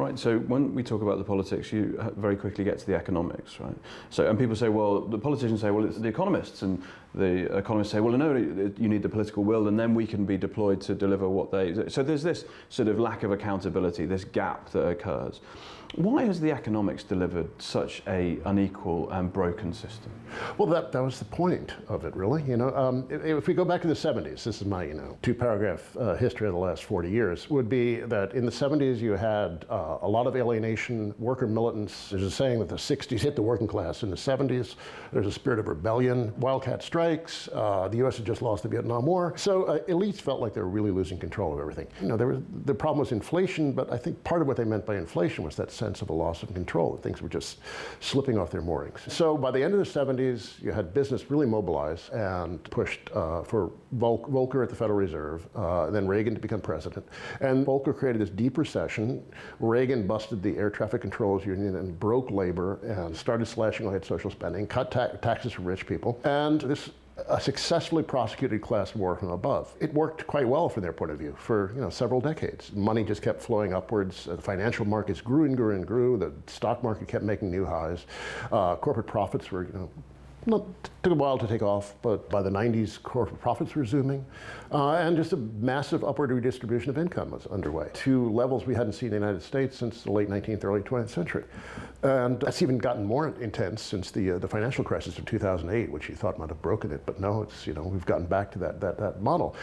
Right, so when we talk about the politics, you very quickly get to the economics, right? So, and people say, well, the politicians say, well, it's the economists, and the economists say, well, no, you need the political will, and then we can be deployed to deliver what they... So there's this sort of lack of accountability, this gap that occurs. Why has the economics delivered such a unequal and broken system? Well, that was the point of it, really. If we go back to the 70s, this is my, two-paragraph history of the last 40 years, would be that in the 70s you had a lot of alienation, worker militants. There's a saying that the 60s hit the working class. In the 70s, there's a spirit of rebellion, wildcat strikes. The U.S. had just lost the Vietnam War. So elites felt like they were really losing control of everything. The problem was inflation, but I think part of what they meant by inflation was that sense of a loss of control, that things were just slipping off their moorings. So by the end of the 70s, you had business really mobilize and pushed for Volcker at the Federal Reserve, then Reagan to become president. And Volcker created this deep recession. Reagan busted the air traffic controllers union and broke labor and started slashing away at social spending, cut taxes for rich people. And this successfully prosecuted class war from above. It worked quite well from their point of view for several decades. Money just kept flowing upwards. The financial markets grew and grew and grew. The stock market kept making new highs. Corporate profits were took a while to take off, but by the 90s, corporate profits were zooming, and just a massive upward redistribution of income was underway to levels we hadn't seen in the United States since the late 19th, early 20th century. And that's even gotten more intense since the financial crisis of 2008, which you thought might have broken it, but no, it's, we've gotten back to that model.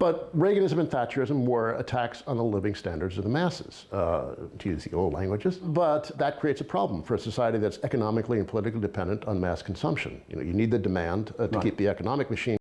But Reaganism and Thatcherism were attacks on the living standards of the masses, to use the old languages. But that creates a problem for a society that's economically and politically dependent on mass consumption. You need the demand to keep the economic machine